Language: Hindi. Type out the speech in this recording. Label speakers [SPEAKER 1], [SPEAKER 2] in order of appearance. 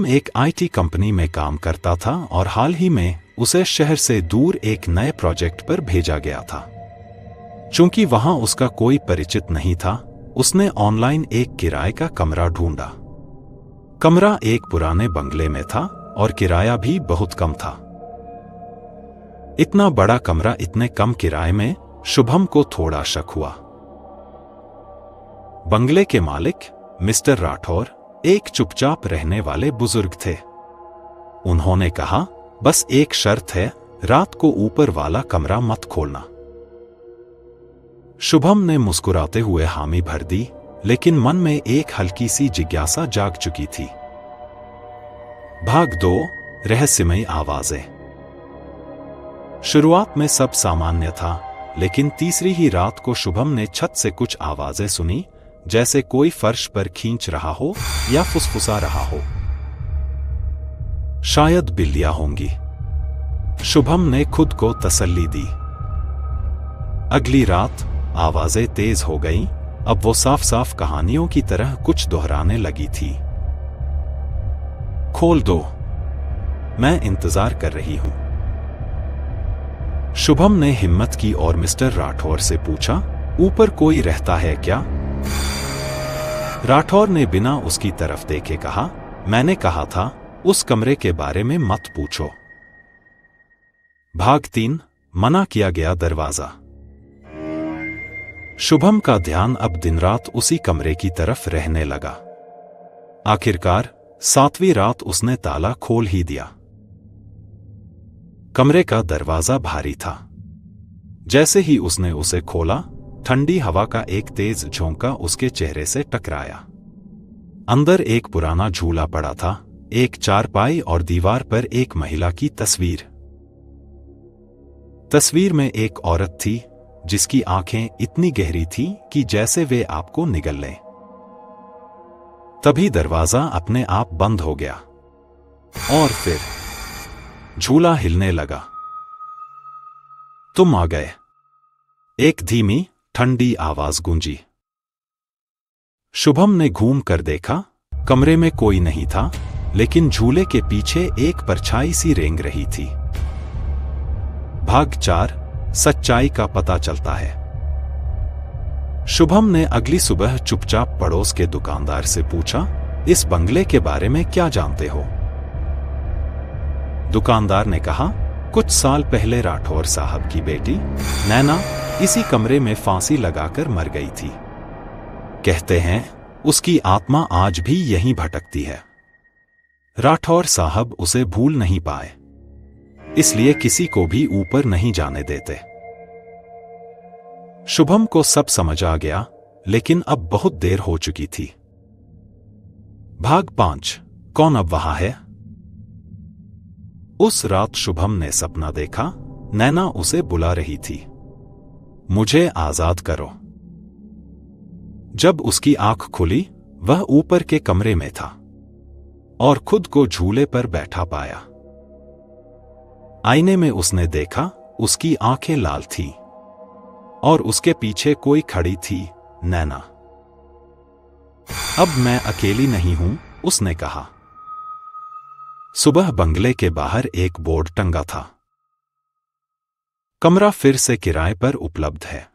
[SPEAKER 1] एक आईटी कंपनी में काम करता था और हाल ही में उसे शहर से दूर एक नए प्रोजेक्ट पर भेजा गया था। चूंकि वहां उसका कोई परिचित नहीं था, उसने ऑनलाइन एक किराए का कमरा ढूंढा। कमरा एक पुराने बंगले में था और किराया भी बहुत कम था। इतना बड़ा कमरा इतने कम किराए में शुभम को थोड़ा शक हुआ। बंगले के मालिक मिस्टर राठौर एक चुपचाप रहने वाले बुजुर्ग थे। उन्होंने कहा, बस एक शर्त है, रात को ऊपर वाला कमरा मत खोलना। शुभम ने मुस्कुराते हुए हामी भर दी, लेकिन मन में एक हल्की सी जिज्ञासा जाग चुकी थी। भाग 2 रहस्यमयी आवाजें। शुरुआत में सब सामान्य था, लेकिन तीसरी ही रात को शुभम ने छत से कुछ आवाजें सुनी, जैसे कोई फर्श पर खींच रहा हो या फुसफुसा रहा हो। शायद बिल्लियां होंगी, शुभम ने खुद को तसल्ली दी। अगली रात आवाजें तेज हो गईं, अब वो साफ साफ कहानियों की तरह कुछ दोहराने लगी थी। खोल दो, मैं इंतजार कर रही हूं। शुभम ने हिम्मत की और मिस्टर राठौर से पूछा, ऊपर कोई रहता है क्या? राठौर ने बिना उसकी तरफ देखे कहा, मैंने कहा था उस कमरे के बारे में मत पूछो। भाग 3 मना किया गया दरवाजा। शुभम का ध्यान अब दिन रात उसी कमरे की तरफ रहने लगा। आखिरकार 7वीं रात उसने ताला खोल ही दिया। कमरे का दरवाजा भारी था। जैसे ही उसने उसे खोला, ठंडी हवा का एक तेज झोंका उसके चेहरे से टकराया। अंदर एक पुराना झूला पड़ा था, एक चारपाई और दीवार पर एक महिला की तस्वीर। तस्वीर में एक औरत थी, जिसकी आंखें इतनी गहरी थी कि जैसे वे आपको निगल लें। तभी दरवाजा अपने आप बंद हो गया और फिर झूला हिलने लगा। तुम आ गए, एक धीमी ठंडी आवाज गूंजी। शुभम ने घूम कर देखा, कमरे में कोई नहीं था, लेकिन झूले के पीछे एक परछाई सी रेंग रही थी। भाग 4 सच्चाई का पता चलता है। शुभम ने अगली सुबह चुपचाप पड़ोस के दुकानदार से पूछा, इस बंगले के बारे में क्या जानते हो? दुकानदार ने कहा, कुछ साल पहले राठौर साहब की बेटी नैना इसी कमरे में फांसी लगाकर मर गई थी। कहते हैं उसकी आत्मा आज भी यहीं भटकती है। राठौर साहब उसे भूल नहीं पाए, इसलिए किसी को भी ऊपर नहीं जाने देते। शुभम को सब समझ आ गया, लेकिन अब बहुत देर हो चुकी थी। भाग 5 कौन अब वहां है? उस रात शुभम ने सपना देखा, नैना उसे बुला रही थी, मुझे आजाद करो। जब उसकी आंख खुली, वह ऊपर के कमरे में था और खुद को झूले पर बैठा पाया। आईने में उसने देखा, उसकी आंखें लाल थीं और उसके पीछे कोई खड़ी थी, नैना। अब मैं अकेली नहीं हूं, उसने कहा। सुबह बंगले के बाहर एक बोर्ड टंगा था, कमरा फिर से किराए पर उपलब्ध है।